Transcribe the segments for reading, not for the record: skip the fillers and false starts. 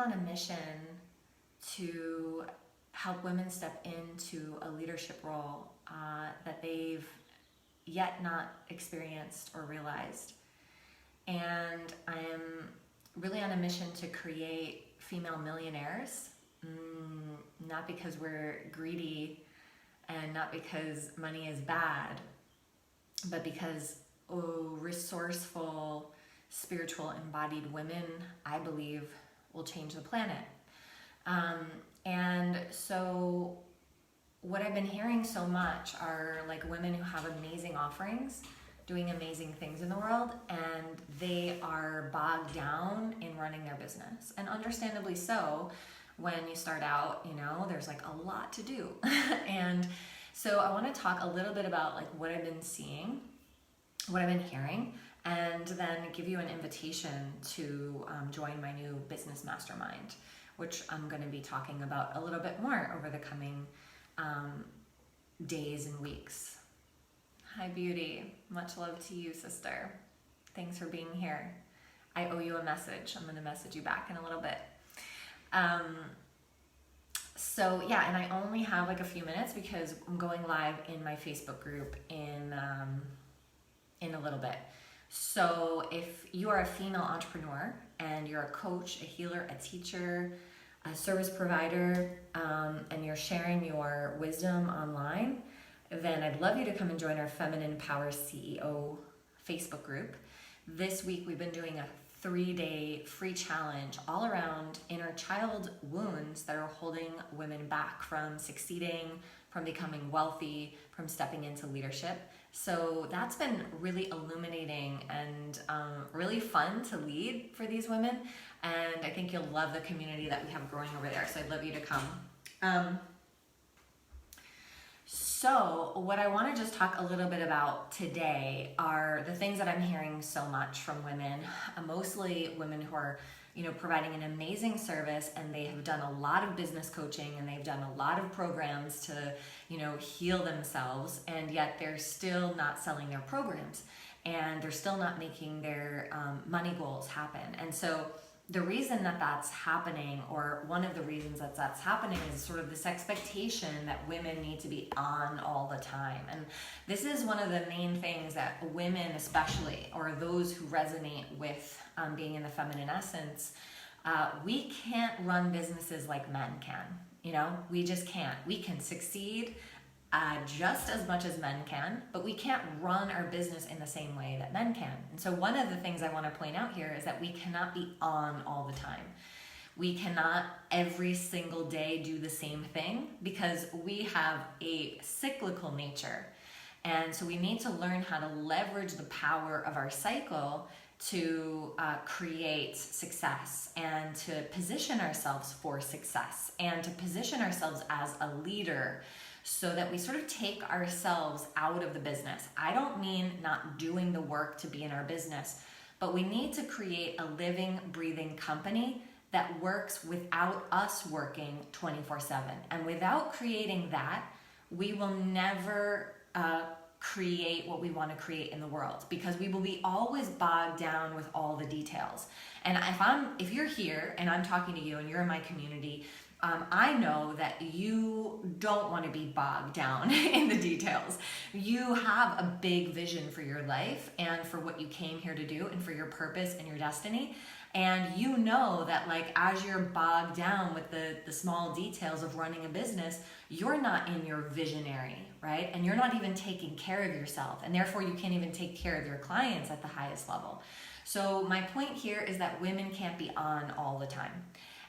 on a mission to help women step into a leadership role that they've yet not experienced or realized. And I am really on a mission to create female millionaires, not because we're greedy and not because money is bad, but because resourceful, spiritual, embodied women, I believe, will change the planet. And so what I've been hearing so much are like women who have amazing offerings, doing amazing things in the world, and they are bogged down in running their business. And understandably so, when you start out, there's like a lot to do. And so I want to talk a little bit about like what I've been seeing, what I've been hearing, and then give you an invitation to join my new business mastermind, which I'm going to be talking about a little bit more over the coming days and weeks. Hi, beauty. Much love to you, sister. Thanks for being here. I owe you a message. I'm going to message you back in a little bit. So yeah, and I only have like a few minutes because I'm going live in my Facebook group in a little bit. So if you are a female entrepreneur and you're a coach, a healer, a teacher, a service provider, and you're sharing your wisdom online, then I'd love you to come and join our Feminine Power CEO Facebook group. This week we've been doing a 3-day free challenge all around inner child wounds that are holding women back from succeeding, from becoming wealthy, from stepping into leadership. So that's been really illuminating and really fun to lead for these women. And I think you'll love the community that we have growing over there. So I'd love you to come. So what I want to just talk a little bit about today are the things that I'm hearing so much from women, mostly women who are, providing an amazing service, and they have done a lot of business coaching and they've done a lot of programs to, heal themselves, and yet they're still not selling their programs and they're still not making their money goals happen. And so the reason that that's happening, or one of the reasons that that's happening, is sort of this expectation that women need to be on all the time. And this is one of the main things that women especially, or those who resonate with being in the feminine essence, we can't run businesses like men can. We just can't. We can succeed just as much as men can, but we can't run our business in the same way that men can. And so one of the things I want to point out here is that we cannot be on all the time. We cannot every single day do the same thing, because we have a cyclical nature. And so we need to learn how to leverage the power of our cycle to create success, and to position ourselves for success, and to position ourselves as a leader, so that we sort of take ourselves out of the business. I don't mean not doing the work to be in our business, but we need to create a living, breathing company that works without us working 24/7. And without creating that, we will never create what we want to create in the world, because we will be always bogged down with all the details. And if you're here and I'm talking to you and you're in my community, I know that you don't want to be bogged down in the details. You have a big vision for your life and for what you came here to do, and for your purpose and your destiny. And you know that, like, as you're bogged down with the small details of running a business, you're not in your visionary, right? And you're not even taking care of yourself. And therefore you can't even take care of your clients at the highest level. So my point here is that women can't be on all the time.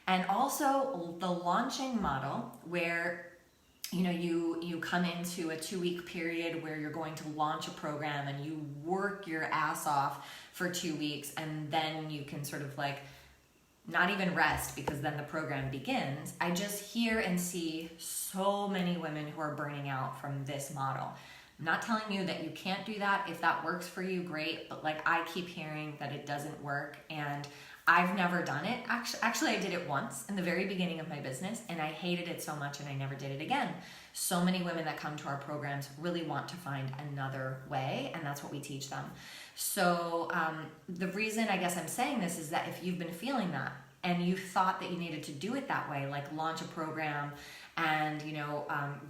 And also the launching model, where you come into a 2-week period where you're going to launch a program and you work your ass off for 2 weeks, and then you can sort of like not even rest, because then the program begins. I just hear and see so many women who are burning out from this model. I'm not telling you that you can't do that. If that works for you, great. But like, I keep hearing that it doesn't work, and I've never done it. Actually, I did it once in the very beginning of my business, and I hated it so much, and I never did it again. So many women that come to our programs really want to find another way, and that's what we teach them. So the reason I guess I'm saying this is that if you've been feeling that, and you thought that you needed to do it that way, like launch a program and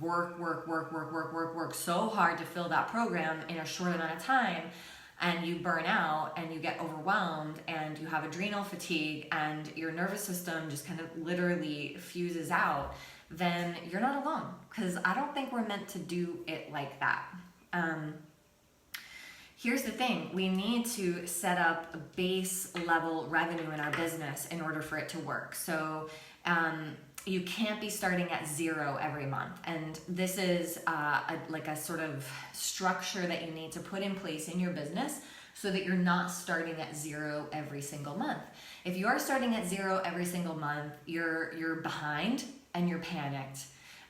work so hard to fill that program in a short amount of time, and you burn out and you get overwhelmed and you have adrenal fatigue and your nervous system just kind of literally fuses out, then you're not alone, because I don't think we're meant to do it like that. Here's the thing, we need to set up a base level revenue in our business in order for it to work. So you can't be starting at zero every month. And this is like a sort of structure that you need to put in place in your business so that you're not starting at zero every single month. If you are starting at zero every single month, you're behind and you're panicked.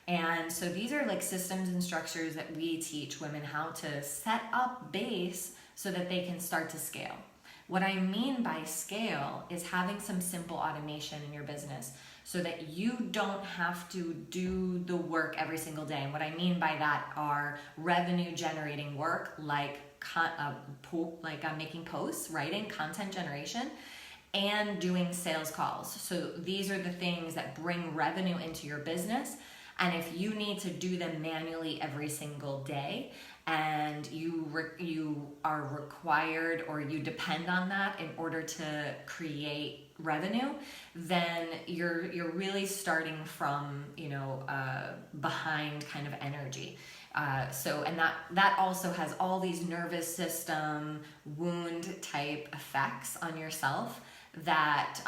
And so these are like systems and structures that we teach women how to set up base so that they can start to scale. What I mean by scale is having some simple automation in your business so that you don't have to do the work every single day. And what I mean by that are revenue generating work like making posts, writing, content generation, and doing sales calls. So these are the things that bring revenue into your business. And if you need to do them manually every single day, and you are required or you depend on that in order to create revenue, then you're really starting from behind kind of energy. And that also has all these nervous system wound type effects on yourself that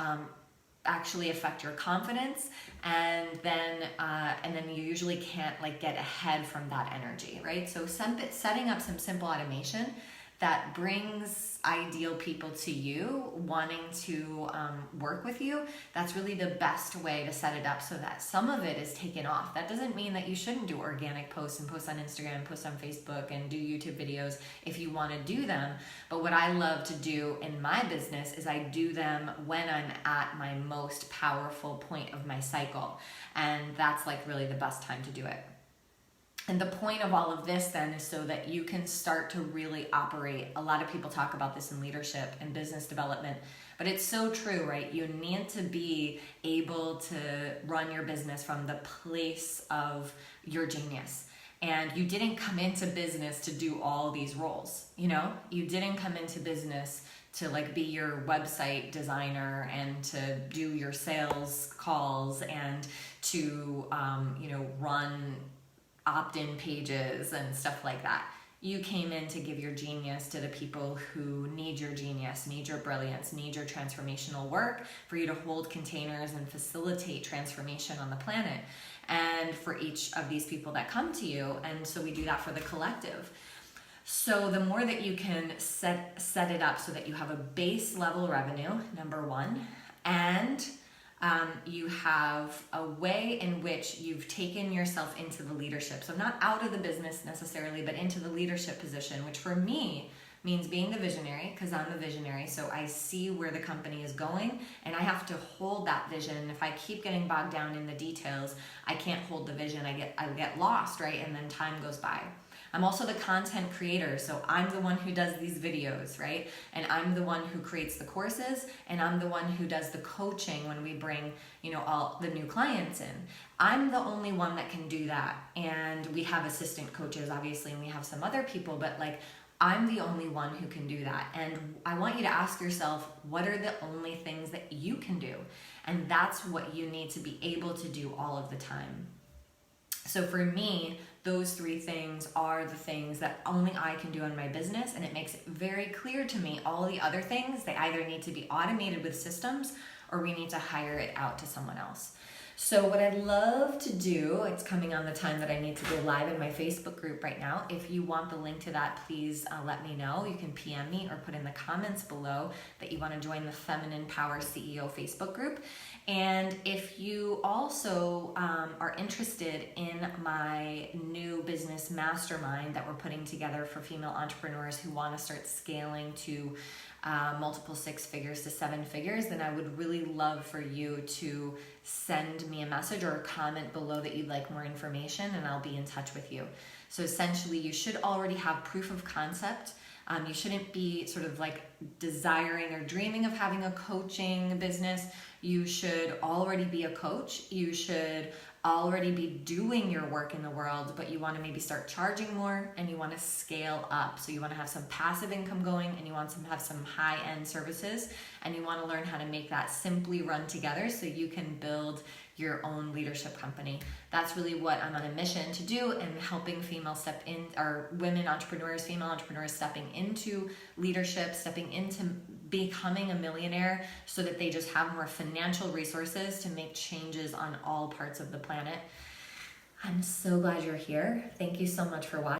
actually affect your confidence, and then you usually can't get ahead from that energy, right? So setting up some simple automation that brings ideal people to you wanting to work with you, that's really the best way to set it up so that some of it is taken off. That doesn't mean that you shouldn't do organic posts and post on Instagram, post on Facebook, and do YouTube videos if you want to do them. But what I love to do in my business is I do them when I'm at my most powerful point of my cycle. And that's really the best time to do it. And the point of all of this then is so that you can start to really operate. A lot of people talk about this in leadership and business development, but it's so true, right? You need to be able to run your business from the place of your genius. And you didn't come into business to do all these roles, You didn't come into business to be your website designer and to do your sales calls and to, run opt-in pages and stuff like that. You came in to give your genius to the people who need your genius, need your brilliance, need your transformational work, for you to hold containers and facilitate transformation on the planet, and for each of these people that come to you. And so we do that for the collective. So the more that you can set it up so that you have a base level revenue, number one, and you have a way in which you've taken yourself into the leadership. So not out of the business necessarily, but into the leadership position, which for me means being the visionary, because I'm the visionary. So I see where the company is going and I have to hold that vision. If I keep getting bogged down in the details, I can't hold the vision. I get lost, right? And then time goes by. I'm also the content creator, so I'm the one who does these videos, right? And I'm the one who creates the courses, and I'm the one who does the coaching when we bring, all the new clients in. I'm the only one that can do that. And we have assistant coaches, obviously, and we have some other people, but I'm the only one who can do that. And I want you to ask yourself, what are the only things that you can do? And that's what you need to be able to do all of the time. So for me, those three things are the things that only I can do in my business, and it makes it very clear to me all the other things, they either need to be automated with systems or we need to hire it out to someone else. So what I'd love to do, it's coming on the time that I need to go live in my Facebook group right now. If you want the link to that, please let me know. You can PM me or put in the comments below that you want to join the Feminine Power CEO Facebook group. And if you also are interested in my new business mastermind that we're putting together for female entrepreneurs who want to start scaling to multiple 6 figures to 7 figures, then I would really love for you to send me a message or a comment below that you'd like more information, and I'll be in touch with you. So essentially, you should already have proof of concept You shouldn't be sort of like desiring or dreaming of having a coaching business. You should already be a coach. You should already be doing your work in the world, but you want to maybe start charging more and you want to scale up. So you want to have some passive income going and you want to have some high-end services, and you want to learn how to make that simply run together so you can build your own leadership company. That's really what I'm on a mission to do, and helping females step in, or women entrepreneurs, female entrepreneurs stepping into leadership, stepping into becoming a millionaire so that they just have more financial resources to make changes on all parts of the planet. I'm so glad you're here. Thank you so much for watching.